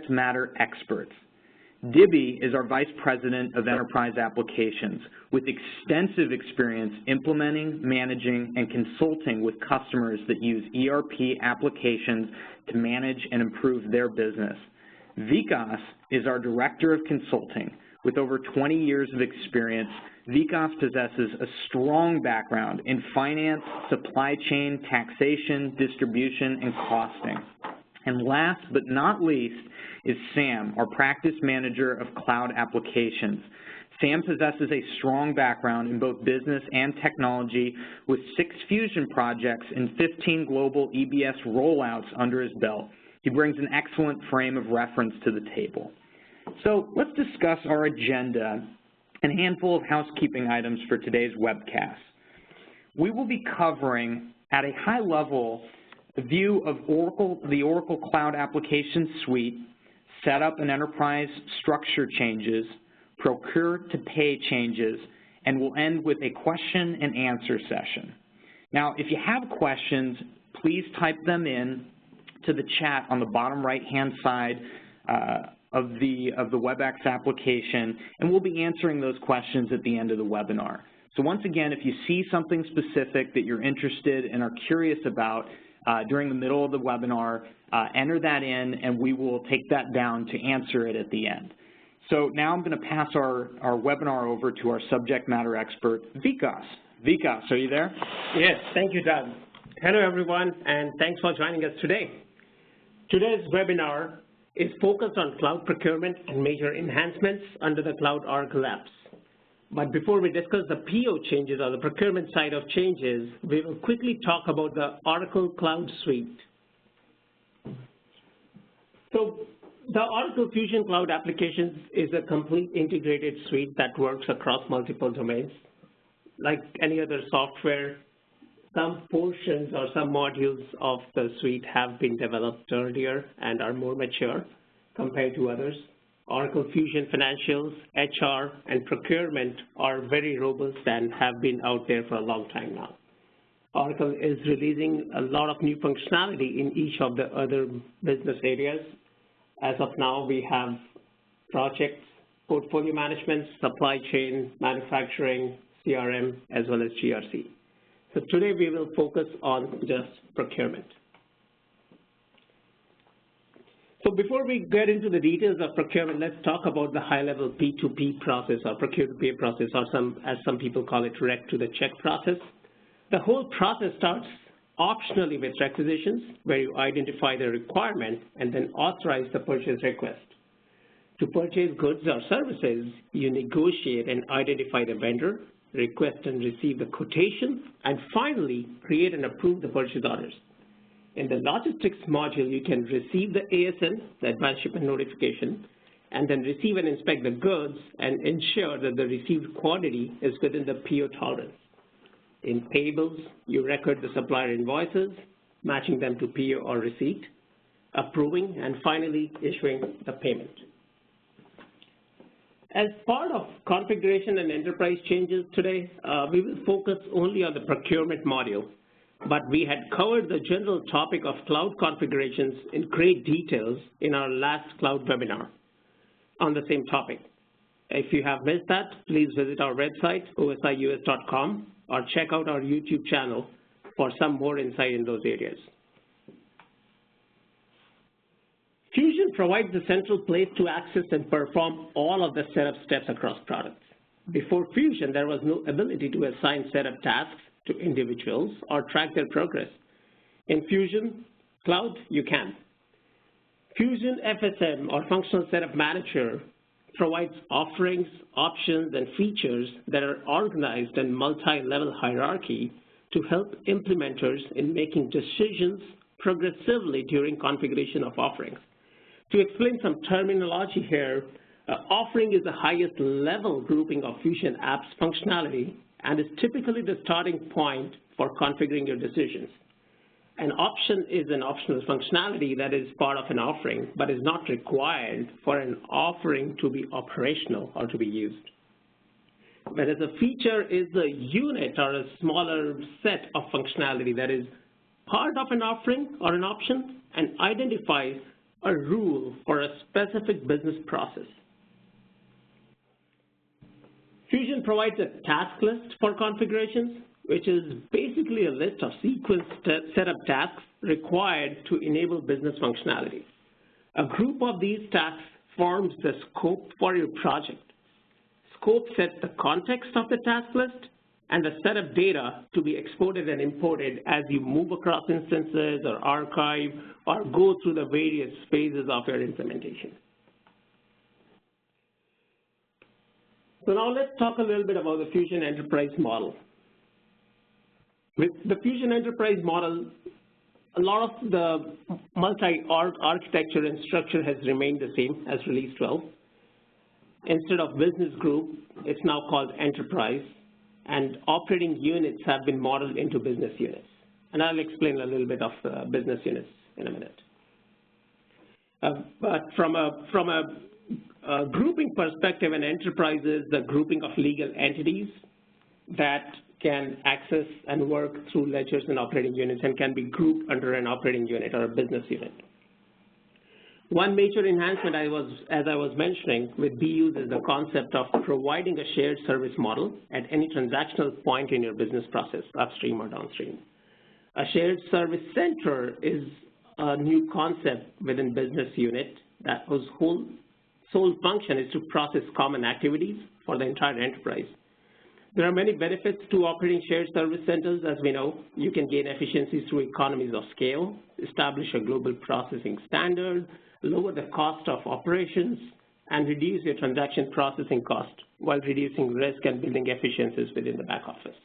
matter experts. Dibby is our Vice President of Enterprise Applications with extensive experience implementing, managing, and consulting with customers that use ERP applications to manage and improve their business. Vikas is our Director of Consulting. With over 20 years of experience, Vikas possesses a strong background in finance, supply chain, taxation, distribution, and costing. And last but not least is Sam, our Practice Manager of Cloud Applications. Sam possesses a strong background in both business and technology with 6 Fusion projects and 15 global EBS rollouts under his belt. He brings an excellent frame of reference to the table. So let's discuss our agenda and a handful of housekeeping items for today's webcast. We will be covering at a high level the view of the Oracle Cloud Application Suite, setup and enterprise structure changes, Procure-to-Pay changes, and we'll end with a question and answer session. Now, if you have questions, please type them in to the chat on the bottom right-hand side of the WebEx application, and we'll be answering those questions at the end of the webinar. So once again, if you see something specific that you're interested and are curious about during the middle of the webinar, enter that in, and we will take that down to answer it at the end. So now I'm going to pass our webinar over to our subject matter expert, Vikas. Vikas, are you there? Yes, thank you, Doug. Hello, everyone, and thanks for joining us today. Today's webinar is focused on cloud procurement and major enhancements under the Cloud Oracle apps. But before we discuss the PO changes or the procurement side of changes, we will quickly talk about the Oracle Cloud Suite. So the Oracle Fusion Cloud Applications is a complete integrated suite that works across multiple domains. Like any other software, some portions or some modules of the suite have been developed earlier and are more mature compared to others. Oracle Fusion Financials, HR, and Procurement are very robust and have been out there for a long time now. Oracle is releasing a lot of new functionality in each of the other business areas. As of now, we have projects, portfolio management, supply chain, manufacturing, CRM, as well as GRC. So today we will focus on just procurement. So before we get into the details of procurement, let's talk about the high-level P2P process or procure-to-pay process, or as some people call it, direct-to-the-check process. The whole process starts optionally with requisitions, where you identify the requirement and then authorize the purchase request. To purchase goods or services, you negotiate and identify the vendor, request and receive the quotation, and finally create and approve the purchase orders. In the logistics module, you can receive the ASN, the Advanced Shipment Notification, and then receive and inspect the goods and ensure that the received quantity is within the PO tolerance. In Payables, you record the supplier invoices, matching them to PO or receipt, approving, and finally issuing the payment. As part of configuration and enterprise changes today, we will focus only on the procurement module. But we had covered the general topic of cloud configurations in great details in our last cloud webinar on the same topic. If you have missed that, please visit our website, osius.com, or check out our YouTube channel for some more insight in those areas. Fusion provides the central place to access and perform all of the setup steps across products. Before Fusion, there was no ability to assign setup tasks to individuals or track their progress. In Fusion Cloud, you can. Fusion FSM, or Functional Setup Manager, provides offerings, options, and features that are organized in multi-level hierarchy to help implementers in making decisions progressively during configuration of offerings. To explain some terminology here, offering is the highest level grouping of Fusion apps functionality and is typically the starting point for configuring your decisions. An option is an optional functionality that is part of an offering, but is not required for an offering to be operational or to be used. Whereas a feature is a unit or a smaller set of functionality that is part of an offering or an option and identifies a rule for a specific business process. Fusion provides a task list for configurations, which is basically a list of sequenced setup tasks required to enable business functionality. A group of these tasks forms the scope for your project. Scope sets the context of the task list and the set of data to be exported and imported as you move across instances or archive or go through the various phases of your implementation. So now let's talk a little bit about the Fusion Enterprise model. With the Fusion Enterprise model, a lot of the multi-architecture and structure has remained the same as Release 12. Instead of business group, it's now called enterprise, and operating units have been modeled into business units. And I'll explain a little bit of business units in a minute. But from a grouping perspective, an enterprise is the grouping of legal entities that can access and work through ledgers and operating units and can be grouped under an operating unit or a business unit. One major enhancement, as I was mentioning, with BUs is the concept of providing a shared service model at any transactional point in your business process, upstream or downstream. A shared service center is a new concept within business unit that whose sole function is to process common activities for the entire enterprise. There are many benefits to operating shared service centers. As we know, you can gain efficiencies through economies of scale, establish a global processing standard, lower the cost of operations, and reduce your transaction processing cost while reducing risk and building efficiencies within the back office.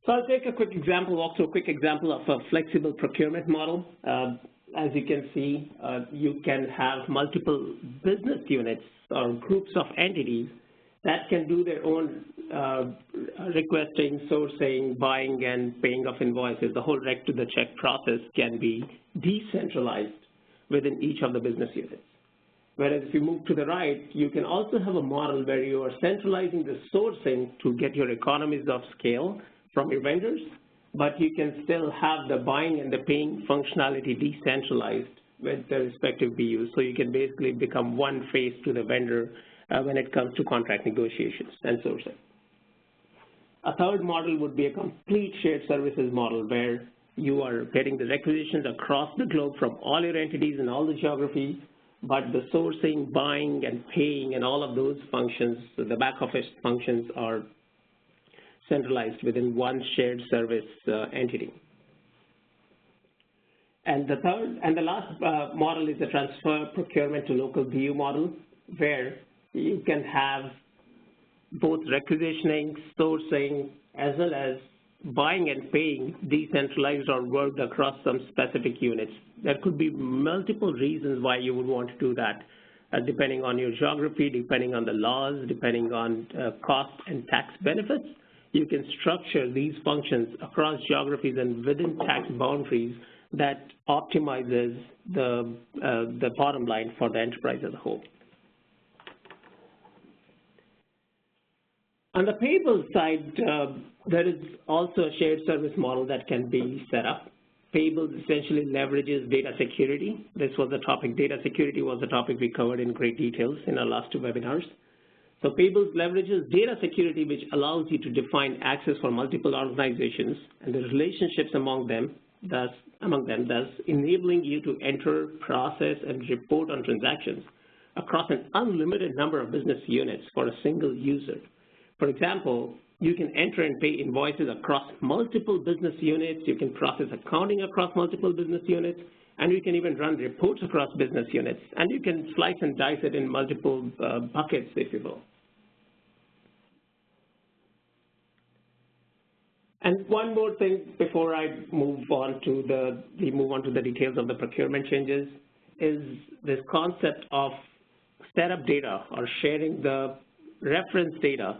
So I'll take a quick example, walk through a quick example of a flexible procurement model. As you can see, you can have multiple business units or groups of entities that can do their own requesting, sourcing, buying, and paying of invoices. The whole rec to the check process can be decentralized within each of the business units. Whereas if you move to the right, you can also have a model where you are centralizing the sourcing to get your economies of scale from your vendors, but you can still have the buying and the paying functionality decentralized with the respective BUs. So you can basically become one face to the vendor when it comes to contract negotiations and sourcing. A third model would be a complete shared services model where you are getting the requisitions across the globe from all your entities and all the geographies, but the sourcing, buying, and paying and all of those functions, so the back office functions, are centralized within one shared service entity. And the third and the last model is the transfer procurement to local BU model, where you can have both requisitioning, sourcing, as well as buying and paying decentralized or worked across some specific units. There could be multiple reasons why you would want to do that, depending on your geography, depending on the laws, depending on cost and tax benefits. You can structure these functions across geographies and within tax boundaries that optimizes the bottom line for the enterprise as a whole. On the Payables side, there is also a shared service model that can be set up. Payables essentially leverages data security. This was the topic. Data security was the topic we covered in great details in our last two webinars. So Payables leverages data security, which allows you to define access for multiple organizations and the relationships among them, thus enabling you to enter, process, and report on transactions across an unlimited number of business units for a single user. For example, you can enter and pay invoices across multiple business units, you can process accounting across multiple business units, and you can even run reports across business units, and you can slice and dice it in multiple buckets, if you will. And one more thing before I move on to the details of the procurement changes is this concept of setup data or sharing the reference data.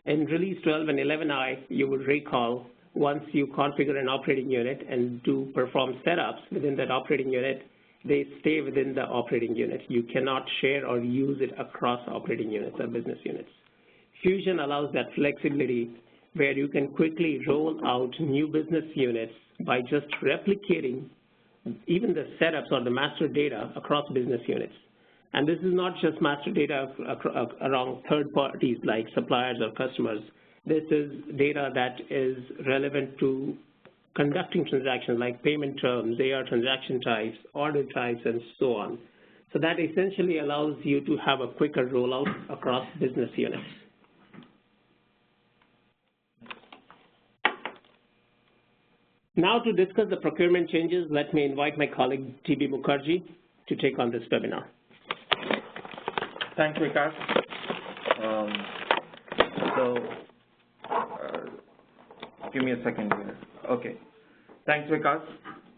In Release 12 and 11i, you would recall once you configure an operating unit and do perform setups within that operating unit, they stay within the operating unit. You cannot share or use it across operating units or business units. Fusion allows that flexibility where you can quickly roll out new business units by just replicating even the setups or the master data across business units. And this is not just master data around third parties like suppliers or customers. This is data that is relevant to conducting transactions like payment terms, AR transaction types, order types, and so on. So that essentially allows you to have a quicker rollout across business units. Now to discuss the procurement changes, let me invite my colleague T.B. Mukherjee to take on this webinar. Thanks, Vikas. Give me a second here. Okay. Thanks, Vikas.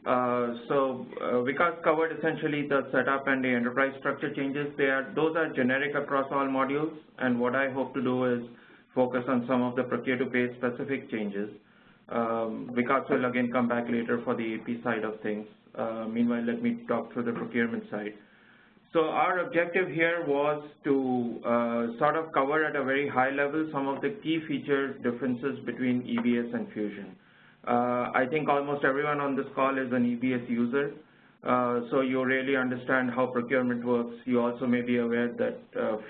Vikas covered essentially the setup and the enterprise structure changes. Those are generic across all modules, and what I hope to do is focus on some of the procure-to-pay specific changes. Vikas will again come back later for the AP side of things. Meanwhile, let me talk through the procurement side. So our objective here was to sort of cover at a very high level some of the key feature differences between EBS and Fusion. I think almost everyone on this call is an EBS user, so you really understand how procurement works. You also may be aware that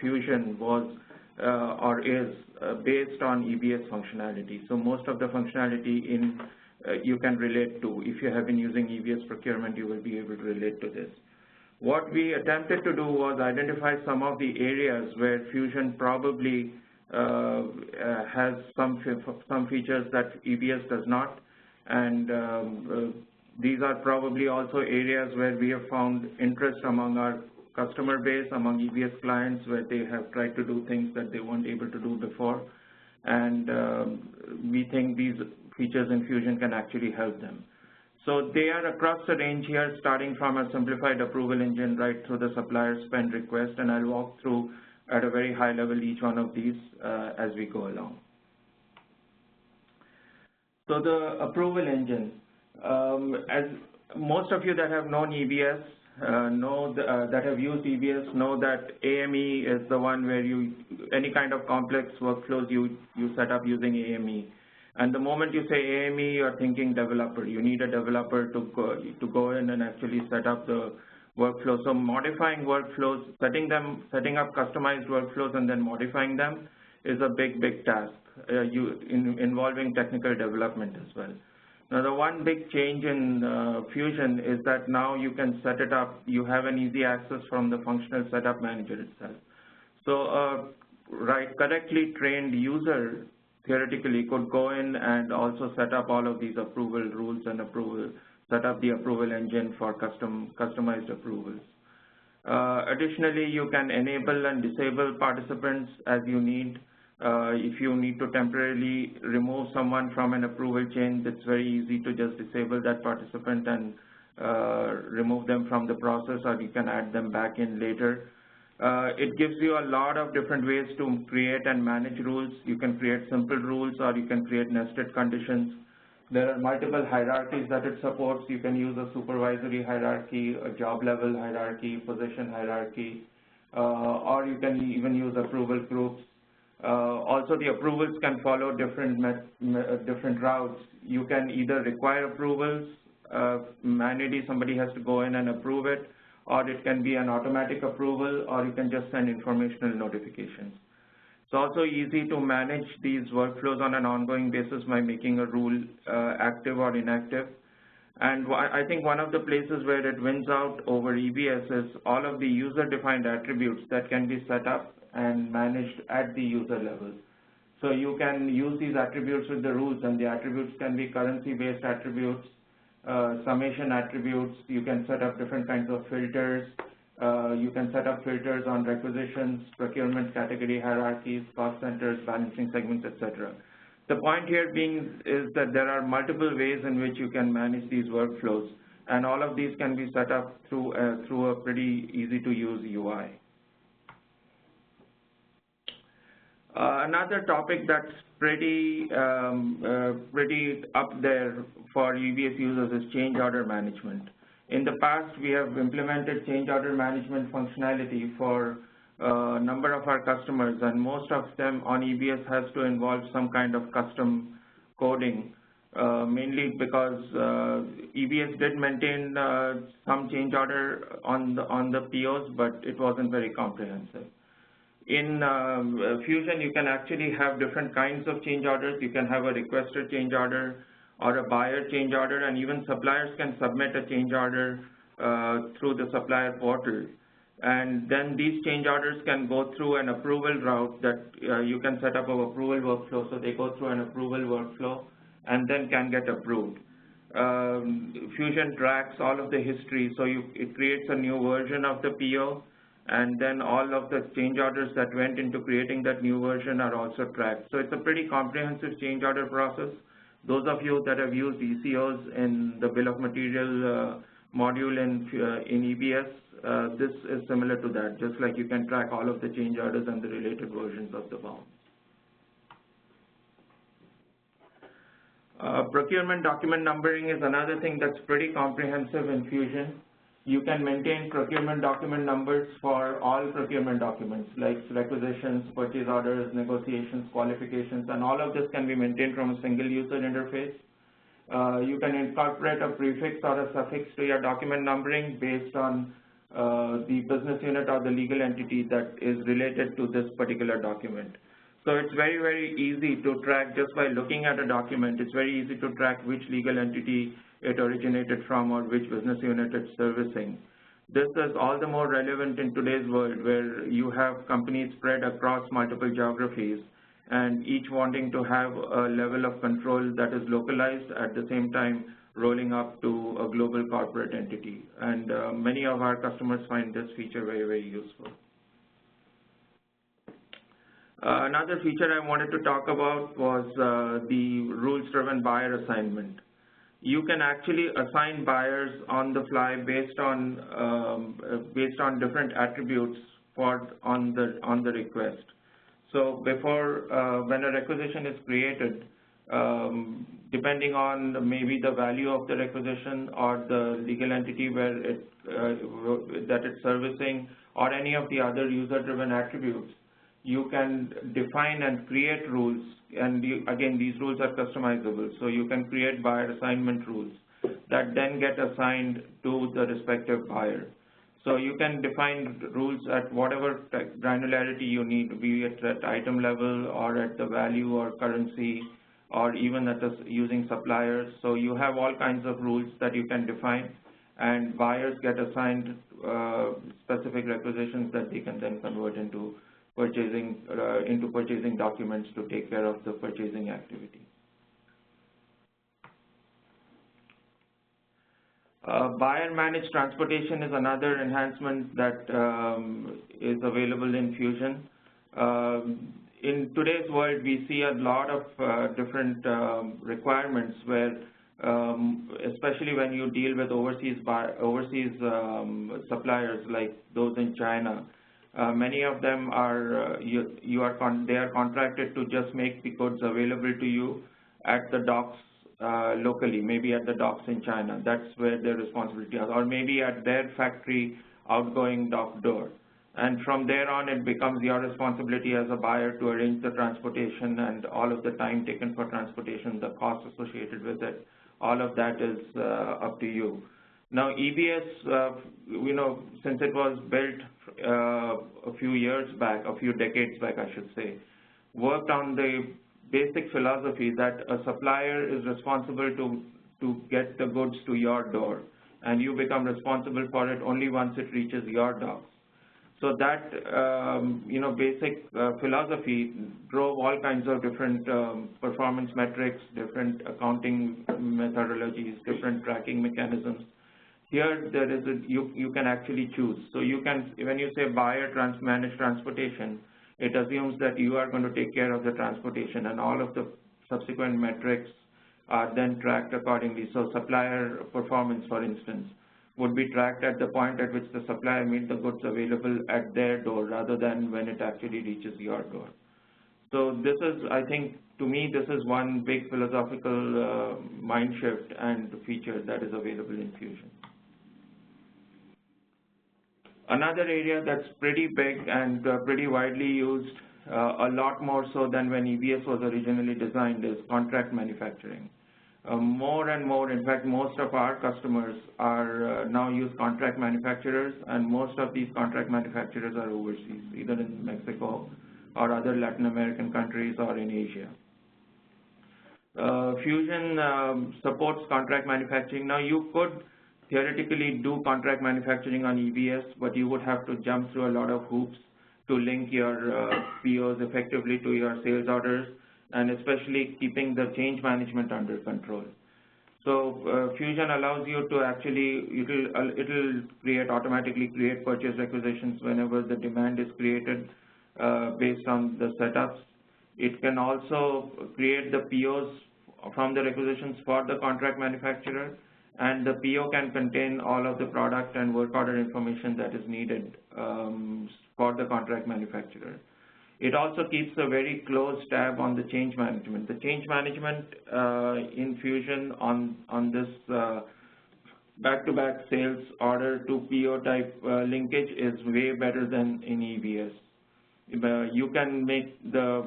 Fusion was or is based on EBS functionality. So most of the functionality you can relate to. If you have been using EBS procurement, you will be able to relate to this. What we attempted to do was identify some of the areas where Fusion probably has some features that EBS does not, and these are probably also areas where we have found interest among our customer base, among EBS clients, where they have tried to do things that they weren't able to do before, and we think these features in Fusion can actually help them. So they are across the range here, starting from a simplified approval engine right through the supplier spend request, and I'll walk through at a very high level each one of these as we go along. So the approval engine, as most of you that have known EBS, that have used EBS know that AME is the one where any kind of complex workflows you set up using AME. And the moment you say AME, you're thinking developer. You need a developer to go in and actually set up the workflow. So modifying workflows, setting up customized workflows and then modifying them is a big task, involving technical development as well. Now the one big change in Fusion is that now you can set it up, you have an easy access from the functional setup manager itself. So correctly trained user theoretically could go in and also set up all of these approval rules and set up the approval engine for customized approvals. Additionally, you can enable and disable participants as you need. If you need to temporarily remove someone from an approval chain, it's very easy to just disable that participant and remove them from the process, or you can add them back in later. It gives you a lot of different ways to create and manage rules. You can create simple rules, or you can create nested conditions. There are multiple hierarchies that it supports. You can use a supervisory hierarchy, a job level hierarchy, position hierarchy, or you can even use approval groups. Also, the approvals can follow different routes. You can either require approvals, manually somebody has to go in and approve it, or it can be an automatic approval, or you can just send informational notifications. It's also easy to manage these workflows on an ongoing basis by making a rule active or inactive. And I think one of the places where it wins out over EBS is all of the user-defined attributes that can be set up and managed at the user level. So you can use these attributes with the rules, and the attributes can be currency-based attributes, summation attributes. You can set up different kinds of filters. You can set up filters on requisitions, procurement category hierarchies, cost centers, balancing segments, etc. The point here being is that there are multiple ways in which you can manage these workflows, and all of these can be set up through a pretty easy-to-use UI. Another topic that's pretty up there for EBS users is change order management. In the past, we have implemented change order management functionality for a number of our customers, and most of them on EBS has to involve some kind of custom coding mainly because EBS did maintain some change order on the POs, but it wasn't very comprehensive. In Fusion, you can actually have different kinds of change orders. You can have a requested change order or a buyer change order, and even suppliers can submit a change order through the supplier portal. And then these change orders can go through an approval route that you can set up an approval workflow. So they go through an approval workflow and then can get approved. Fusion tracks all of the history, so it creates a new version of the PO, and then all of the change orders that went into creating that new version are also tracked. So it's a pretty comprehensive change order process. Those of you that have used ECOs in the bill of material module in EBS, this is similar to that, just like you can track all of the change orders and the related versions of the bounds. Procurement document numbering is another thing that's pretty comprehensive in Fusion. You can maintain procurement document numbers for all procurement documents, like requisitions, purchase orders, negotiations, qualifications, and all of this can be maintained from a single user interface. You can incorporate a prefix or a suffix to your document numbering based on the business unit or the legal entity that is related to this particular document. So it's very, very easy to track just by looking at a document. It's very easy to track which legal entity it originated from or which business unit it's servicing. This is all the more relevant in today's world where you have companies spread across multiple geographies and each wanting to have a level of control that is localized at the same time rolling up to a global corporate entity. And many of our customers find this feature very, very useful. Another feature I wanted to talk about was the rules-driven buyer assignment. You can actually assign buyers on the fly based on different attributes on the request. So before when a requisition is created, depending on maybe the value of the requisition or the legal entity where that it's servicing or any of the other user-driven attributes, you can define and create rules, and again, these rules are customizable. So you can create buyer assignment rules that then get assigned to the respective buyer. So you can define rules at whatever granularity you need, be it at item level or at the value or currency, or even using suppliers. So you have all kinds of rules that you can define, and buyers get assigned specific requisitions that they can then convert into purchasing documents to take care of the purchasing activity. Buyer managed transportation is another enhancement that is available in Fusion. In today's world, we see a lot of different requirements where, especially when you deal with overseas suppliers like those in China, many of them are they are contracted to just make the goods available to you at the docks locally, maybe at the docks in China. That's where their responsibility is, or maybe at their factory outgoing dock door. And from there on, it becomes your responsibility as a buyer to arrange the transportation and all of the time taken for transportation, the cost associated with it. All of that is up to you. Now, EBS, since it was built a few decades back, I should say, worked on the basic philosophy that a supplier is responsible to get the goods to your door, and you become responsible for it only once it reaches your docks. So that, basic philosophy drove all kinds of different performance metrics, different accounting methodologies, different tracking mechanisms. Here, you can actually choose. So you can, when you say buyer manage transportation, it assumes that you are going to take care of the transportation, and all of the subsequent metrics are then tracked accordingly. So supplier performance, for instance, would be tracked at the point at which the supplier made the goods available at their door rather than when it actually reaches your door. So this is, I think, to me, this is one big philosophical mind shift and feature that is available in Fusion. Another area that's pretty big and pretty widely used, a lot more so than when EBS was originally designed, is contract manufacturing. More and more, in fact, most of our customers are now use contract manufacturers, and most of these contract manufacturers are overseas, either in Mexico or other Latin American countries or in Asia. Fusion supports contract manufacturing. Now, you could theoretically do contract manufacturing on EBS, but you would have to jump through a lot of hoops to link your POs effectively to your sales orders, and especially keeping the change management under control. So Fusion allows you to actually, it'll automatically create purchase requisitions whenever the demand is created based on the setups. It can also create the POs from the requisitions for the contract manufacturer, and the PO can contain all of the product and work order information that is needed for the contract manufacturer. It also keeps a very close tab on the change management. The change management in Fusion on this back-to-back sales order to PO type linkage is way better than in EBS. You can make the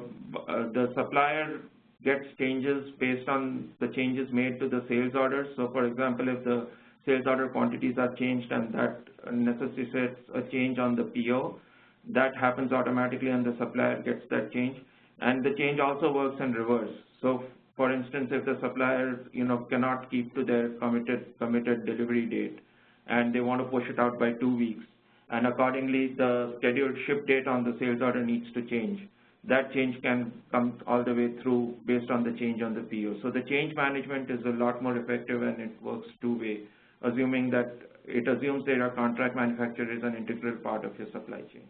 supplier gets changes based on the changes made to the sales order. So for example, if the sales order quantities are changed and that necessitates a change on the PO, that happens automatically and the supplier gets that change. And the change also works in reverse. So for instance, if the supplier cannot keep to their committed delivery date and they want to push it out by 2 weeks, and accordingly the scheduled ship date on the sales order needs to change, that change can come all the way through based on the change on the PO. So the change management is a lot more effective, and it works two-way, assuming that it assumes that your contract manufacturer is an integral part of your supply chain.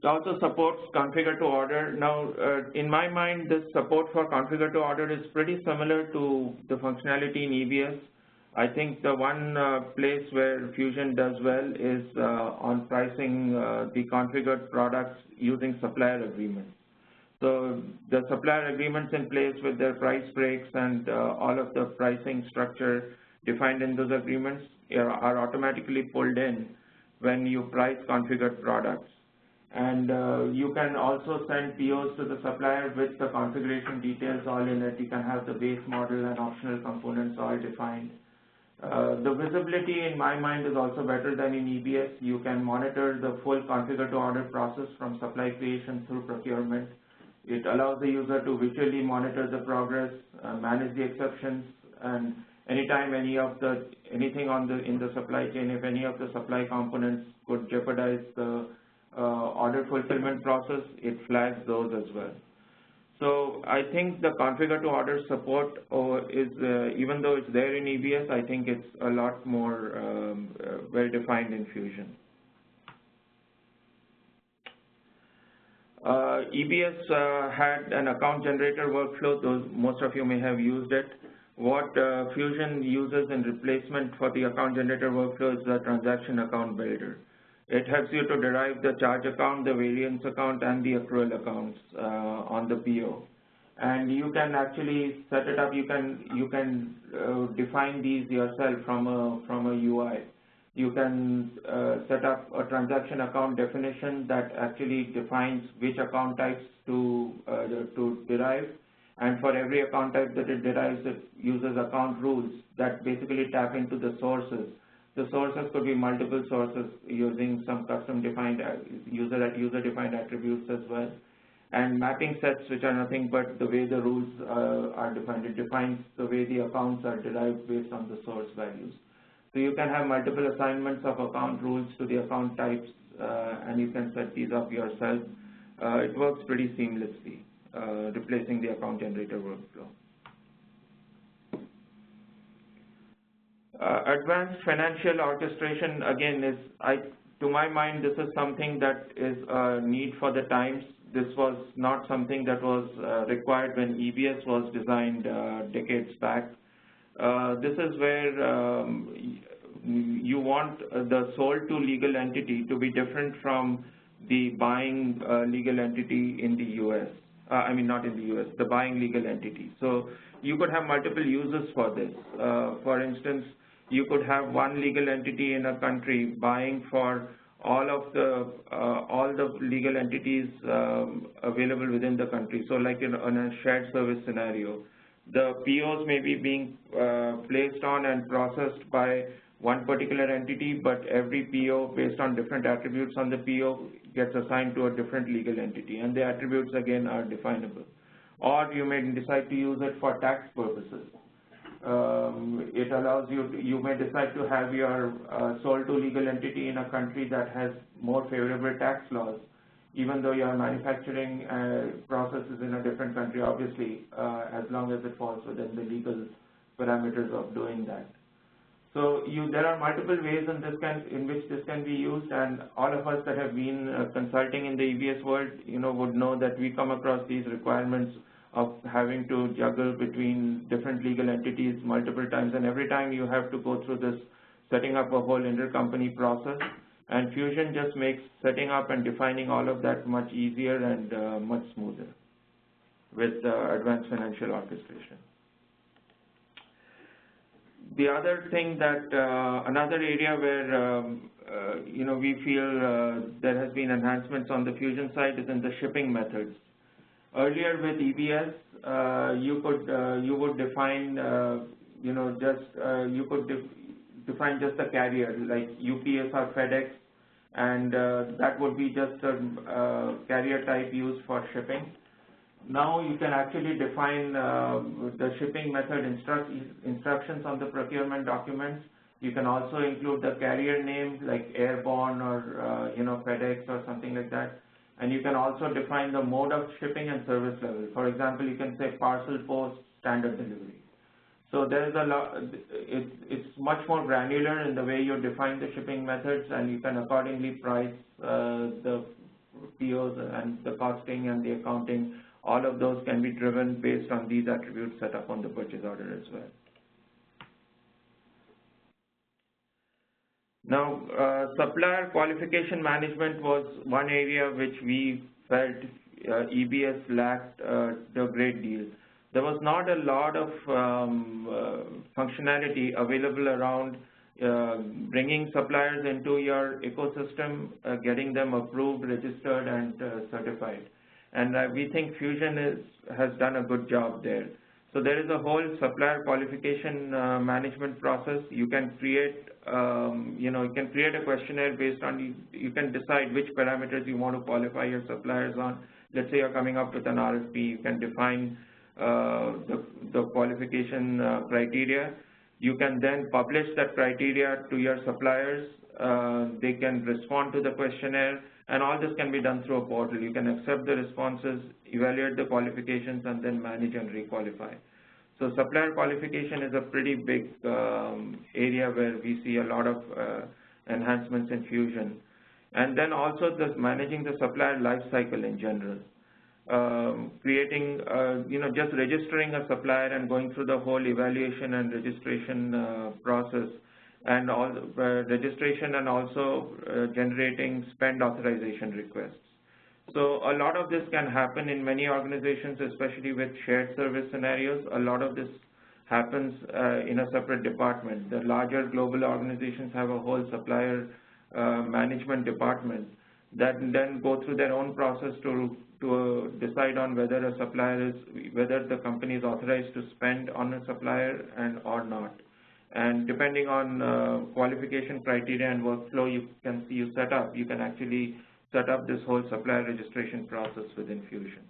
It also supports configure to order. Now, in my mind, this support for configure to order is pretty similar to the functionality in EBS. I think the one place where Fusion does well is on pricing the configured products using supplier agreements. So the supplier agreements in place with their price breaks and all of the pricing structure defined in those agreements are automatically pulled in when you price configured products. And you can also send POs to the supplier with the configuration details all in it. You can have the base model and optional components all defined. The visibility in my mind is also better than in EBS. You can monitor the full configure to order process from supply creation through procurement. It allows the user to visually monitor the progress, manage the exceptions, and anytime anything in the supply chain, if any of the supply components could jeopardize the order fulfillment process, it flags those as well. So I think the configure to order support is, even though it's there in EBS, I think it's a lot more well defined in Fusion. EBS had an account generator workflow. Most of you may have used it. What Fusion uses in replacement for the account generator workflow is the transaction account builder. It helps you to derive the charge account, the variance account, and the accrual accounts on the PO. And you can actually set it up. You can define these yourself from a UI. You can set up a transaction account definition that actually defines which account types to derive. And for every account type that it derives, it uses account rules that basically tap into the sources. The sources could be multiple sources using some custom-defined user-defined attributes as well. And mapping sets, which are nothing but the way the rules are defined. It defines the way the accounts are derived based on the source values. So you can have multiple assignments of account rules to the account types, and you can set these up yourself. It works pretty seamlessly, replacing the account generator workflow. Advanced financial orchestration, again, to my mind, this is something that is a need for the times. This was not something that was required when EBS was designed decades back. This is where you want the sold to legal entity to be different from the buying legal entity in the US. Not in the US, the buying legal entity. So you could have multiple uses for this. For instance, you could have one legal entity in a country buying for all the legal entities available within the country. So like in a shared service scenario, the POs may be being placed on and processed by one particular entity, but every PO based on different attributes on the PO gets assigned to a different legal entity, and the attributes again are definable. Or you may decide to use it for tax purposes. It allows you may decide to have your sold to legal entity in a country that has more favorable tax laws, even though your manufacturing process is in a different country, obviously, as long as it falls within the legal parameters of doing that. So there are multiple ways in which this can be used, and all of us that have been consulting in the EBS world, would know that we come across these requirements of having to juggle between different legal entities multiple times, and every time you have to go through this setting up a whole intercompany process. And Fusion just makes setting up and defining all of that much easier and much smoother with advanced financial orchestration. The other thing that, another area where, we feel there has been enhancements on the Fusion side is in the shipping methods. Earlier with EBS, you would define, you could define just the carrier, like UPS or FedEx, and that would be just a carrier type used for shipping. Now you can actually define the shipping method instructions on the procurement documents. You can also include the carrier name like Airborne or FedEx or something like that. And you can also define the mode of shipping and service level. For example, you can say parcel, post, standard delivery. So there is a lot. It's much more granular in the way you define the shipping methods, and you can accordingly price the POs and the costing and the accounting. All of those can be driven based on these attributes set up on the purchase order as well. Now, supplier qualification management was one area which we felt EBS lacked a great deal. There was not a lot of functionality available around bringing suppliers into your ecosystem, getting them approved, registered, and certified. And we think Fusion has done a good job there. So there is a whole supplier qualification management process. You can create, you can create a questionnaire based on, you can decide which parameters you want to qualify your suppliers on. Let's say you're coming up with an RFP, you can define the qualification criteria. You can then publish that criteria to your suppliers. They can respond to the questionnaire, and all this can be done through a portal. You can accept the responses, evaluate the qualifications, and then manage and requalify. So supplier qualification is a pretty big area where we see a lot of enhancements in Fusion. And then also managing the supplier life cycle in general. Creating, just registering a supplier and going through the whole evaluation and registration process, and all registration, and also generating spend authorization requests. So a lot of this can happen in many organizations, especially with shared service scenarios. A lot of this happens in a separate department. The larger global organizations have a whole supplier management department that then go through their own process to decide on whether a supplier whether the company is authorized to spend on a supplier or not. And depending on qualification criteria and workflow you set up, you can actually set up this whole supplier registration process within Fusion.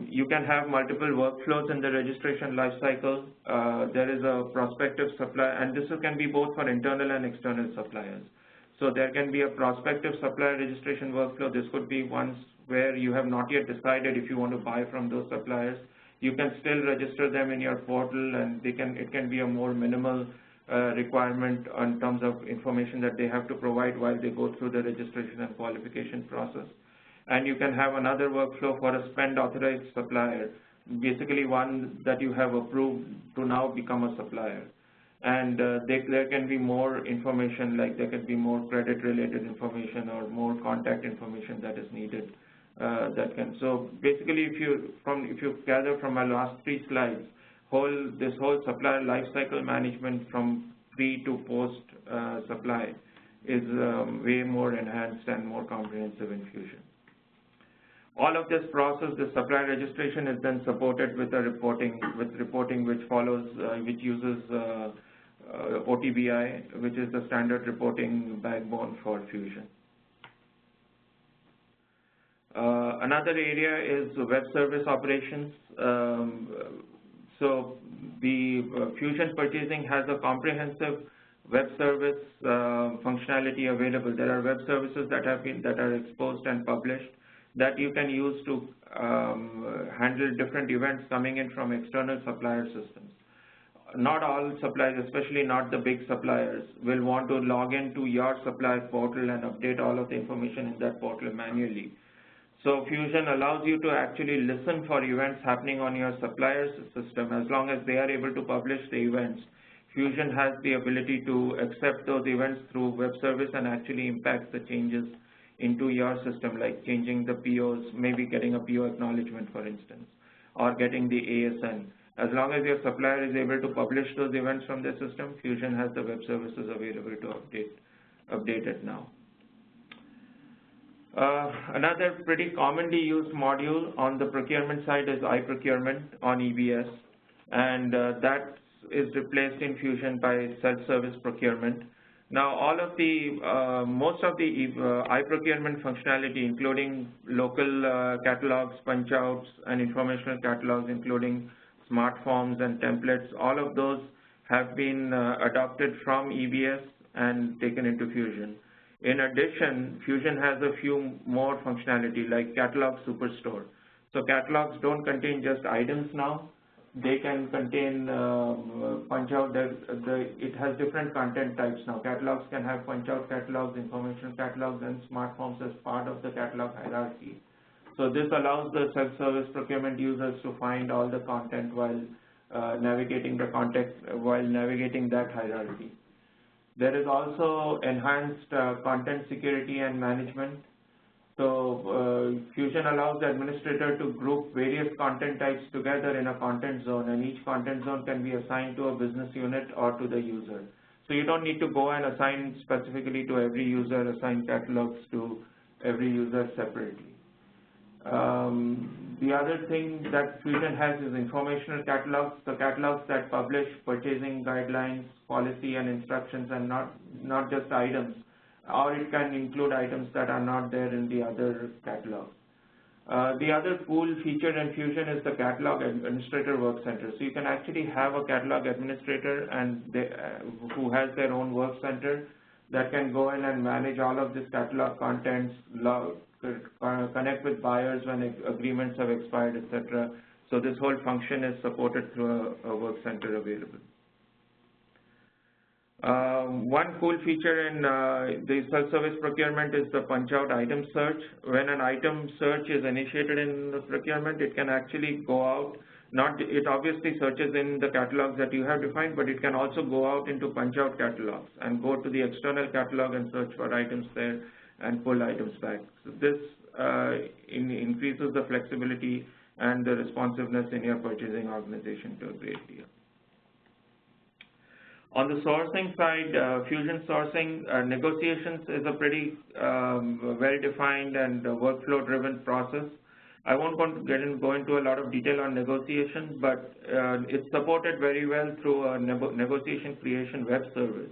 You can have multiple workflows in the registration lifecycle. There is a prospective supplier, and this can be both for internal and external suppliers. So there can be a prospective supplier registration workflow. This could be ones where you have not yet decided if you want to buy from those suppliers. You can still register them in your portal, and it can be a more minimal requirement in terms of information that they have to provide while they go through the registration and qualification process. And you can have another workflow for a spend authorized supplier, basically one that you have approved to now become a supplier. And there can be more information, like there can be more credit related information or more contact information that is needed. So basically, if you gather from my last 3 slides, this whole supplier lifecycle management from pre to post supply is way more enhanced and more comprehensive in Fusion. All of this process, the supplier registration, is then supported with reporting which follows, which uses OTBI, which is the standard reporting backbone for Fusion. Another area is web service operations. So the Fusion purchasing has a comprehensive web service functionality available. There are web services that are exposed and published that you can use to handle different events coming in from external supplier systems. Not all suppliers, especially not the big suppliers, will want to log into your supplier portal and update all of the information in that portal manually. So Fusion allows you to actually listen for events happening on your supplier's system. As long as they are able to publish the events, Fusion has the ability to accept those events through web service and actually impact the changes into your system, like changing the POs, maybe getting a PO acknowledgement, for instance, or getting the ASN. As long as your supplier is able to publish those events from the system, Fusion has the web services available to update it now. Another pretty commonly used module on the procurement side is iProcurement on EBS, and that is replaced in Fusion by self-service procurement. Now, all of the most of the iProcurement functionality, including local catalogs, punchouts, and informational catalogs, including smart forms and templates, all of those have been adopted from EBS and taken into Fusion. In addition, Fusion has a few more functionality like Catalog Superstore. So catalogs don't contain just items now. They can contain punch-out. It has different content types now. Catalogs can have punch-out catalogs, information catalogs, and smart forms as part of the catalog hierarchy. So this allows the self-service procurement users to find all the content while navigating the navigating that hierarchy. There is also enhanced content security and management. So Fusion allows the administrator to group various content types together in a content zone, and each content zone can be assigned to a business unit or to the user. So you don't need to go and assign specifically to every user, assign catalogs to every user separately. The other thing that Fusion has is informational catalogs, the catalogs that publish purchasing guidelines, policy, and instructions, and not just items, or it can include items that are not there in the other catalogs. The other cool feature in Fusion is the Catalog Administrator Work Center. So you can actually have a catalog administrator and who has their own work center that can go in and manage all of this catalog contents, connect with buyers when agreements have expired, etc. So this whole function is supported through a work center available. One cool feature in the self-service procurement is the punch-out item search. When an item search is initiated in the procurement, it can actually go out. It obviously searches in the catalogs that you have defined, but it can also go out into punch-out catalogs and go to the external catalog and search for items there and pull items back. So this increases the flexibility and the responsiveness in your purchasing organization to a great deal. On the sourcing side, Fusion sourcing, negotiations is a pretty well-defined and workflow-driven process. I won't go into a lot of detail on negotiations, but it's supported very well through a negotiation creation web service,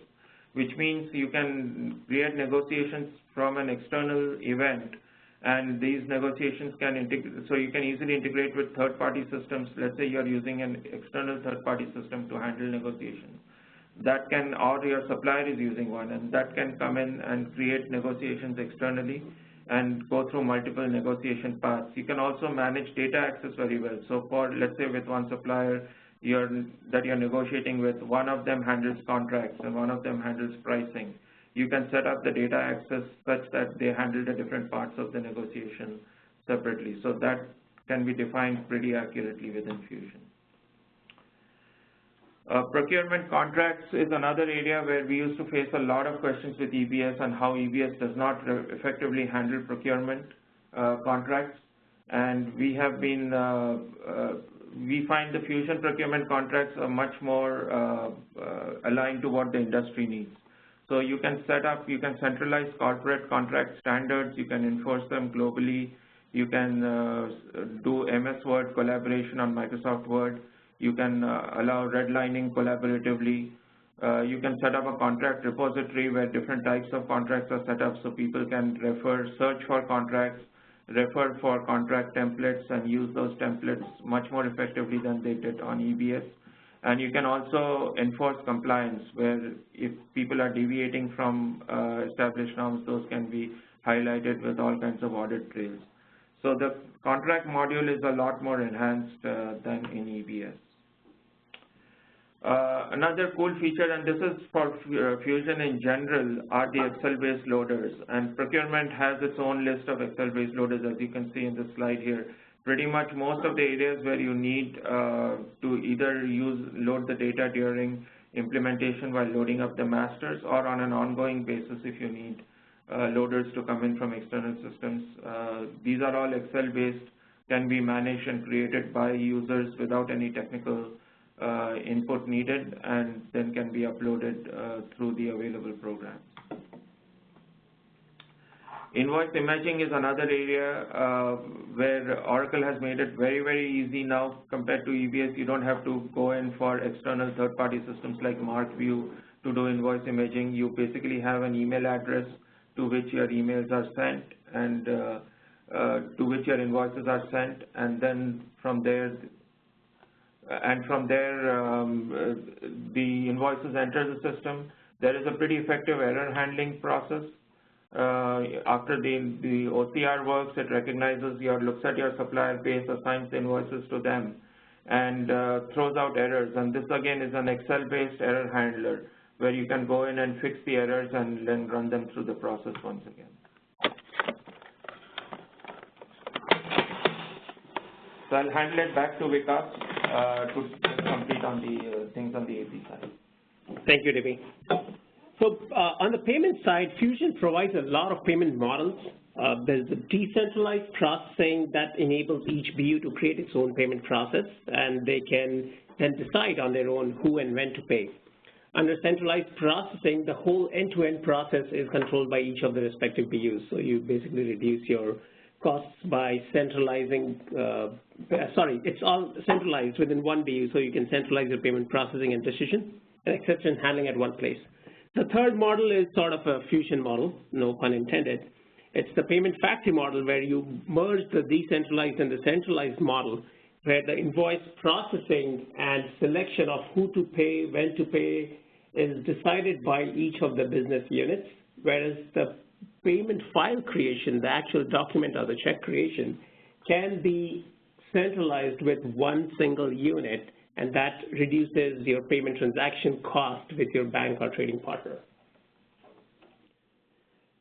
which means you can create negotiations from an external event, and these negotiations can integrate, so you can easily integrate with third-party systems. Let's say you're using an external third-party system to handle negotiations. That can, or your supplier is using one, and that can come in and create negotiations externally and go through multiple negotiation paths. You can also manage data access very well. So for, let's say, with one supplier that you're negotiating with, one of them handles contracts and one of them handles pricing. You can set up the data access such that they handle the different parts of the negotiation separately. So that can be defined pretty accurately within Fusion. Procurement contracts is another area where we used to face a lot of questions with EBS on how EBS does not effectively handle procurement contracts, and we have been we find the Fusion procurement contracts are much more aligned to what the industry needs. So you can centralize corporate contract standards, you can enforce them globally, you can do MS Word collaboration on Microsoft Word, you can allow redlining collaboratively, you can set up a contract repository where different types of contracts are set up so people can search for contracts, refer for contract templates and use those templates much more effectively than they did on EBS. And you can also enforce compliance where if people are deviating from established norms, those can be highlighted with all kinds of audit trails. So the contract module is a lot more enhanced than in EBS. Another cool feature, and this is for Fusion in general, are the Excel-based loaders. And Procurement has its own list of Excel-based loaders, as you can see in the slide here. Pretty much most of the areas where you need to either load the data during implementation while loading up the masters, or on an ongoing basis if you need loaders to come in from external systems. These are all Excel-based, can be managed and created by users without any technical input needed, and then can be uploaded through the available programs. Invoice imaging is another area where Oracle has made it very, very easy now compared to EBS. You don't have to go in for external third-party systems like MarkView to do invoice imaging. You basically have an email address to which your emails are sent and to which your invoices are sent, and then from there the invoices enter the system. There is a pretty effective error handling process. After the OCR works, it recognizes looks at your supplier base, assigns the invoices to them, and throws out errors. And this again is an Excel-based error handler where you can go in and fix the errors and then run them through the process once again. So I'll handle it back to Vikas to complete on the things on the AP side. Thank you, Debbie. So on the payment side, Fusion provides a lot of payment models. There's the decentralized processing that enables each BU to create its own payment process, and they can then decide on their own who and when to pay. Under centralized processing, the whole end-to-end process is controlled by each of the respective BUs. So you basically reduce your costs by centralizing, it's all centralized within one BU, so you can centralize your payment processing and decision and exception handling at one place. The third model is sort of a fusion model, no pun intended. It's the payment factory model where you merge the decentralized and the centralized model, where the invoice processing and selection of who to pay, when to pay is decided by each of the business units, whereas the payment file creation, the actual document or the check creation, can be centralized with one single unit, and that reduces your payment transaction cost with your bank or trading partner.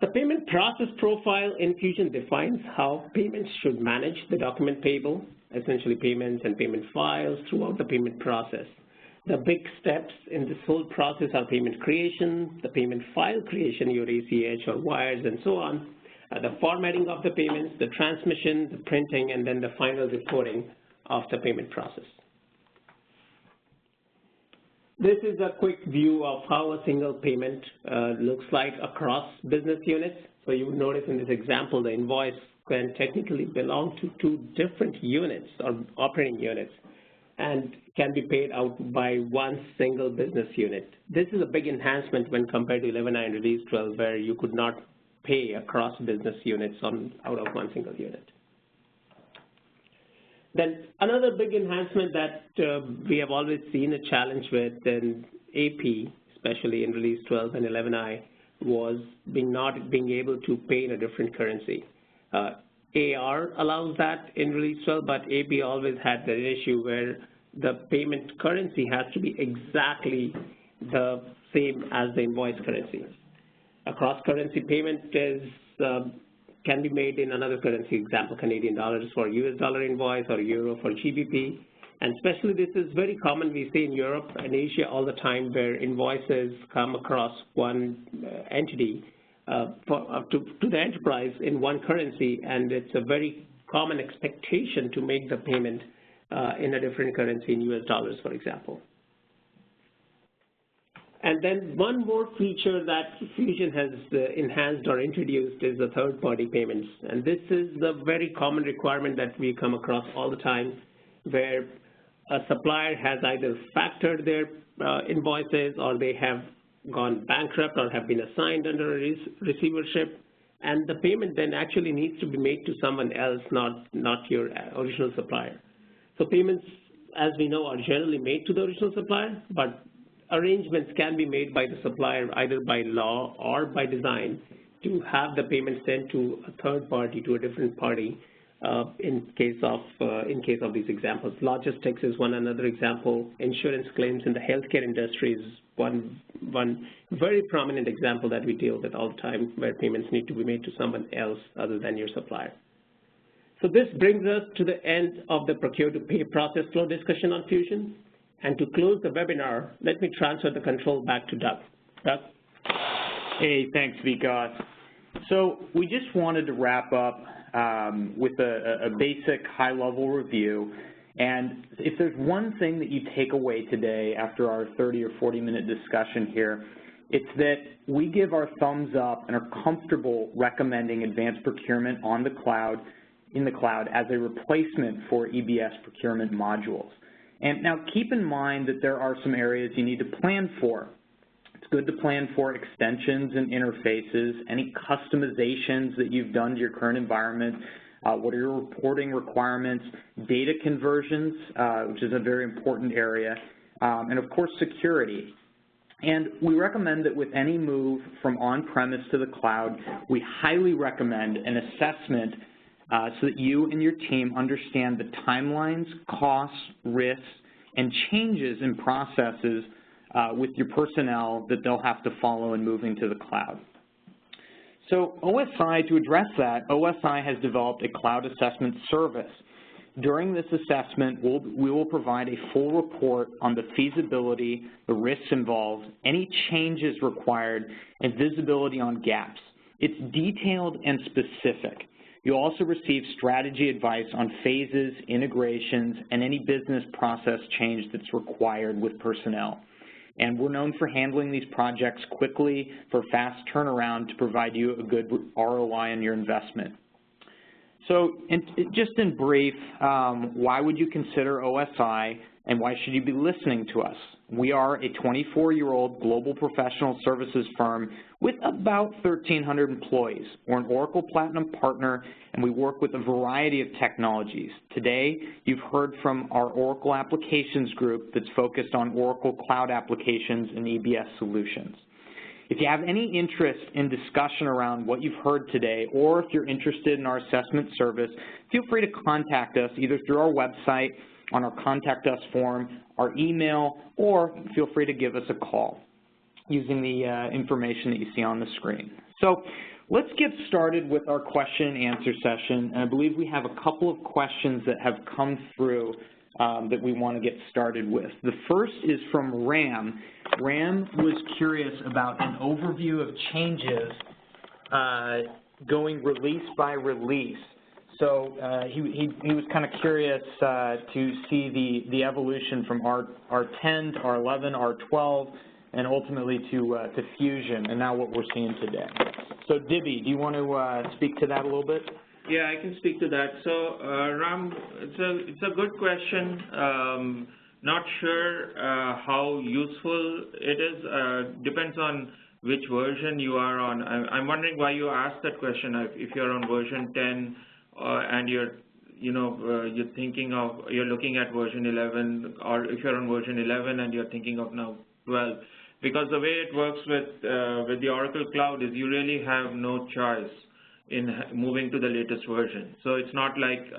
The payment process profile in Fusion defines how payments should manage the document payable, essentially payments and payment files throughout the payment process. The big steps in this whole process are payment creation, the payment file creation, your ACH or wires and so on, the formatting of the payments, the transmission, the printing, and then the final reporting of the payment process. This is a quick view of how a single payment looks like across business units. So you would notice in this example, the invoice can technically belong to two different units or operating units and can be paid out by one single business unit. This is a big enhancement when compared to 11.9 and Release 12, where you could not pay across business units out of one single unit. Then another big enhancement that we have always seen a challenge with in AP, especially in Release 12 and 11i, was not being able to pay in a different currency. AR allows that in Release 12, but AP always had that issue where the payment currency has to be exactly the same as the invoice currency. A cross-currency payment can be made in another currency, example Canadian dollars for US dollar invoice or euro for GBP. And especially this is very common we see in Europe and Asia all the time, where invoices come across one entity to the enterprise in one currency, and it's a very common expectation to make the payment in a different currency in US dollars, for example. And then one more feature that Fusion has enhanced or introduced is the third-party payments. And this is the very common requirement that we come across all the time, where a supplier has either factored their invoices, or they have gone bankrupt or have been assigned under a receivership, and the payment then actually needs to be made to someone else, not your original supplier. So payments, as we know, are generally made to the original supplier, but arrangements can be made by the supplier either by law or by design to have the payment sent to a third party, to a different party, in case of these examples. Logistics is another example. Insurance claims in the healthcare industry is one very prominent example that we deal with all the time, where payments need to be made to someone else other than your supplier. So this brings us to the end of the procure-to-pay process flow discussion on Fusion. And to close the webinar, let me transfer the control back to Doug. Doug? Hey, thanks, Vikas. So we just wanted to wrap up with a basic high-level review. And if there's one thing that you take away today after our 30 or 40-minute discussion here, it's that we give our thumbs up and are comfortable recommending advanced procurement on the cloud, in the cloud, as a replacement for EBS procurement modules. And now keep in mind that there are some areas you need to plan for. It's good to plan for extensions and interfaces, any customizations that you've done to your current environment, what are your reporting requirements, data conversions, which is a very important area, and of course security. And we recommend that with any move from on-premise to the cloud, we highly recommend an assessment so that you and your team understand the timelines, costs, risks, and changes in processes with your personnel that they'll have to follow in moving to the cloud. So OSI, to address that, OSI has developed a cloud assessment service. During this assessment, we will provide a full report on the feasibility, the risks involved, any changes required, and visibility on gaps. It's detailed and specific. You'll also receive strategy advice on phases, integrations, and any business process change that's required with personnel. And we're known for handling these projects quickly, for fast turnaround, to provide you a good ROI on your investment. So just in brief, why would you consider OSI, and why should you be listening to us? We are a 24-year-old global professional services firm with about 1,300 employees. We're an Oracle Platinum partner, and we work with a variety of technologies. Today, you've heard from our Oracle Applications group that's focused on Oracle Cloud Applications and EBS solutions. If you have any interest in discussion around what you've heard today, or if you're interested in our assessment service, feel free to contact us either through our website, on our Contact Us form, our email, or feel free to give us a call using the information that you see on the screen. So let's get started with our question and answer session. And I believe we have a couple of questions that have come through that we want to get started with. The first is from Ram. Ram was curious about an overview of changes going release by release. So he was kind of curious to see the evolution from R10 to R11, R12, and ultimately to Fusion, and now what we're seeing today. So Dibby, do you want to speak to that a little bit? Yeah, I can speak to that. So Ram, it's a good question. Not sure how useful it is. Depends on which version you are on. I'm wondering why you asked that question. If you're on version 10 and you're looking at version 11, or if you're on version 11 and you're thinking of now 12, because the way it works with the Oracle Cloud is you really have no choice in moving to the latest version. So it's not like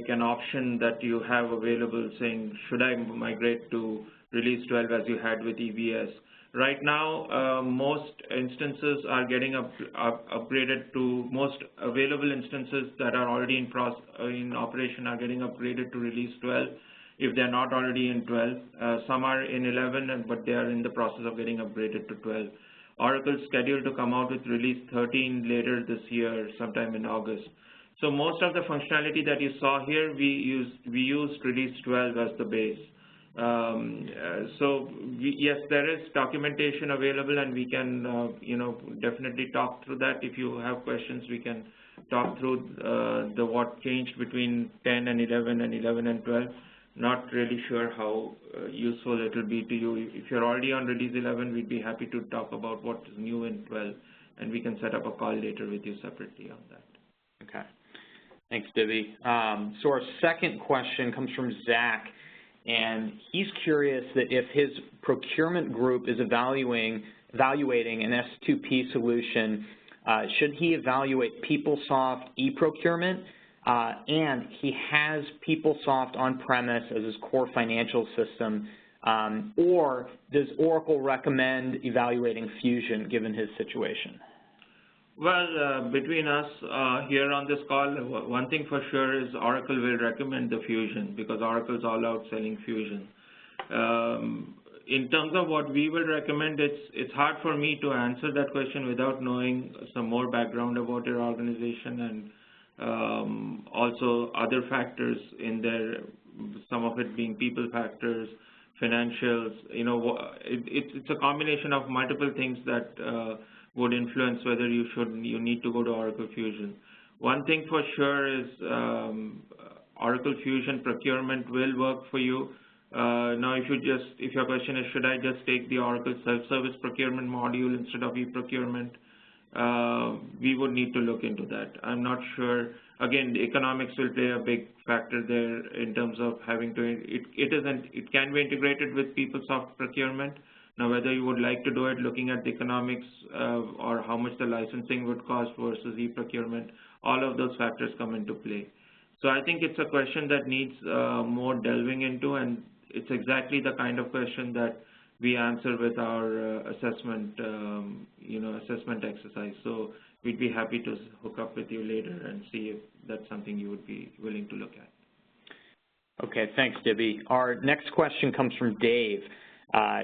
an option that you have available saying, should I migrate to release 12 as you had with EBS? Right now, most instances are getting upgraded to, most available instances that are already in operation are getting upgraded to release 12 if they're not already in 12. Some are in 11, but they are in the process of getting upgraded to 12. Oracle is scheduled to come out with release 13 later this year, sometime in August. So most of the functionality that you saw here, we used release 12 as the base. Yes, there is documentation available, and we can, definitely talk through that. If you have questions, we can talk through what changed between 10 and 11 and 11 and 12. Not really sure how useful it will be to you. If you're already on release 11, we'd be happy to talk about what is new in 12, and we can set up a call later with you separately on that. Okay. Thanks, Divi. So our second question comes from Zach, and he's curious that if his procurement group is evaluating an S2P solution, should he evaluate PeopleSoft eProcurement, and he has PeopleSoft on-premise as his core financial system, or does Oracle recommend evaluating Fusion given his situation? Well, between us here on this call, one thing for sure is Oracle will recommend the Fusion because Oracle's all out selling Fusion. In terms of what we will recommend, it's hard for me to answer that question without knowing some more background about your organization and also other factors in there, some of it being people factors, financials. It's a combination of multiple things that would influence whether you need to go to Oracle Fusion. One thing for sure is Oracle Fusion procurement will work for you. Now, if your question is, should I just take the Oracle self-service procurement module instead of eProcurement, we would need to look into that. I'm not sure. Again, the economics will play a big factor there in terms of having to. It can be integrated with PeopleSoft procurement. Now, whether you would like to do it looking at the economics or how much the licensing would cost versus e-procurement, all of those factors come into play. So I think it's a question that needs more delving into, and it's exactly the kind of question that we answer with our assessment exercise. So we'd be happy to hook up with you later and see if that's something you would be willing to look at. Okay, thanks, Divi. Our next question comes from Dave.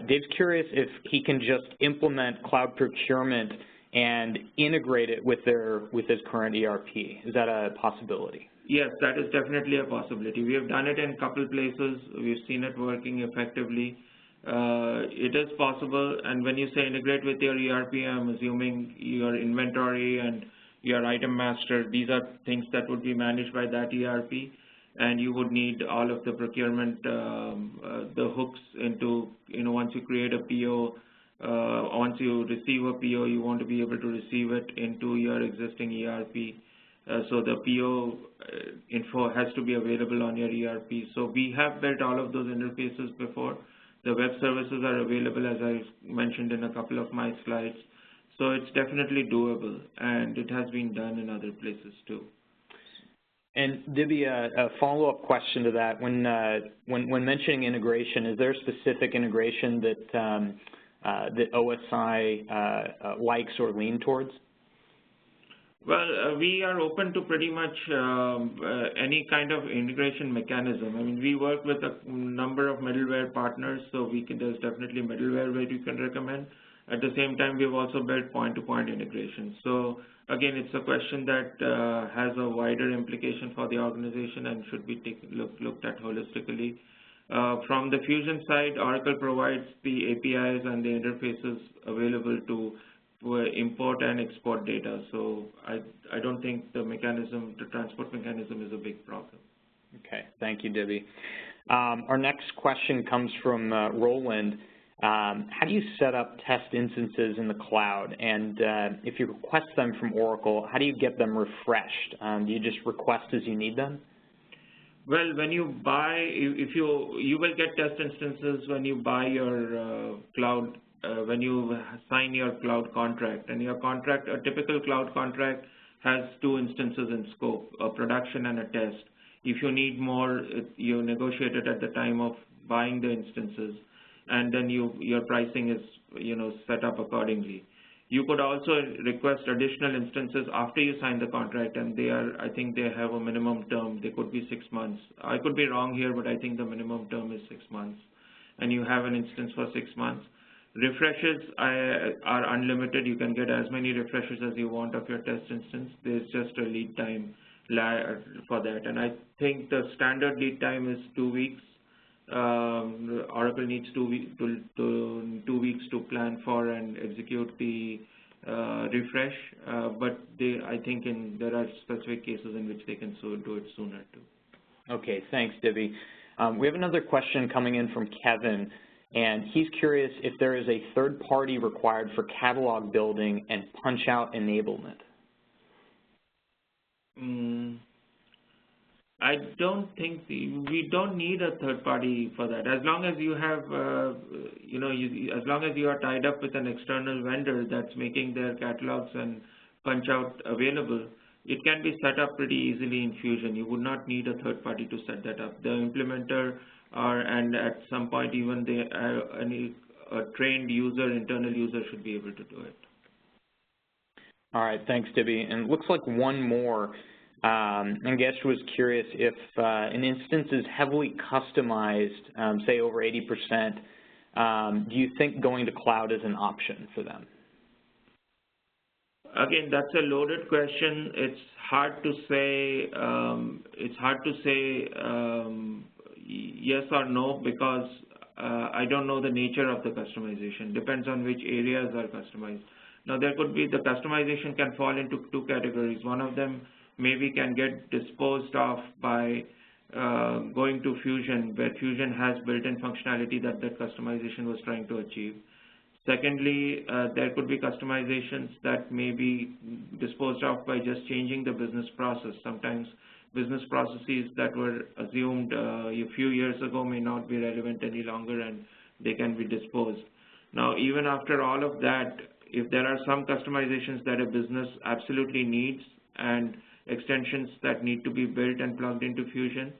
Dave's curious if he can just implement cloud procurement and integrate it with his current ERP. Is that a possibility? Yes, that is definitely a possibility. We have done it in a couple places. We've seen it working effectively. It is possible, and when you say integrate with your ERP, I'm assuming your inventory and your item master, these are things that would be managed by that ERP, and you would need all of the procurement, the hooks into, once you create a PO, once you receive a PO, you want to be able to receive it into your existing ERP. So the PO info has to be available on your ERP. So we have built all of those interfaces before. The web services are available, as I mentioned in a couple of my slides. So it's definitely doable, and it has been done in other places too. And Divi, a follow-up question to that: when mentioning integration, is there a specific integration that OSI likes or lean towards? Well, we are open to pretty much any kind of integration mechanism. I mean, we work with a number of middleware partners, so there's definitely middleware where you can recommend. At the same time, we've also built point-to-point integration. So again, it's a question that has a wider implication for the organization and should be looked at holistically. From the Fusion side, Oracle provides the APIs and the interfaces available to import and export data. So I don't think the transport mechanism is a big problem. Okay, thank you, Divi. Our next question comes from Roland. How do you set up test instances in the cloud? And if you request them from Oracle, how do you get them refreshed? Do you just request as you need them? Well, when you buy, you will get test instances when you buy your cloud. When you sign your cloud contract, and your contract, a typical cloud contract has 2 instances in scope, a production and a test. If you need more, you negotiate it at the time of buying the instances, and then your pricing is set up accordingly. You could also request additional instances after you sign the contract, and I think they have a minimum term. They could be 6 months. I could be wrong here, but I think the minimum term is 6 months, and you have an instance for 6 months. Refreshes are unlimited. You can get as many refreshes as you want of your test instance. There's just a lead time for that. And I think the standard lead time is 2 weeks Oracle needs 2 weeks to plan for and execute the refresh, but I think there are specific cases in which they can do it sooner too. Okay, thanks, Divi. We have another question coming in from Kevin, and he's curious if there is a third party required for catalog building and punch-out enablement. I don't think we don't need a third party for that. As long as you have, as long as you are tied up with an external vendor that's making their catalogs and punch-out available, it can be set up pretty easily in Fusion. You would not need a third party to set that up. The implementer and at some point even a trained user, internal user should be able to do it. All right, thanks, Divi. And it looks like one more. Angesh was curious if an instance is heavily customized, say over 80%, do you think going to cloud is an option for them? Again, that's a loaded question. It's hard to say. Yes or no, because I don't know the nature of the customization. Depends on which areas are customized. Now, there could be the customization can fall into two categories. One of them maybe can get disposed of by going to Fusion, where Fusion has built-in functionality that customization was trying to achieve. Secondly, there could be customizations that may be disposed of by just changing the business process. Sometimes business processes that were assumed a few years ago may not be relevant any longer, and they can be disposed. Now, even after all of that, if there are some customizations that a business absolutely needs and extensions that need to be built and plugged into Fusion,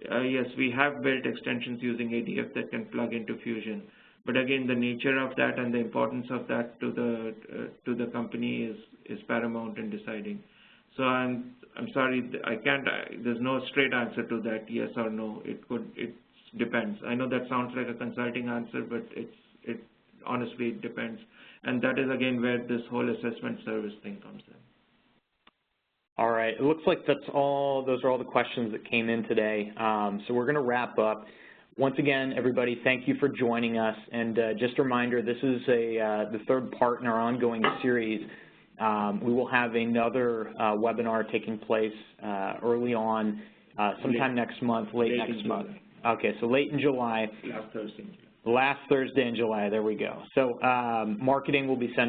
yes, we have built extensions using ADF that can plug into Fusion. But again, the nature of that and the importance of that to the company is paramount in deciding. So I'm sorry, I can't. There's no straight answer to that, yes or no. It depends. I know that sounds like a consulting answer, but it honestly it depends. And that is again where this whole assessment service thing comes in. All right, it looks like those are all the questions that came in today. So we're going to wrap up. Once again, everybody, thank you for joining us. And just a reminder, this is the third part in our ongoing series. We will have another webinar taking place early on, sometime next month, late next month. Okay, so late in July. Last Thursday in July. Last Thursday in July, there we go. So marketing will be sending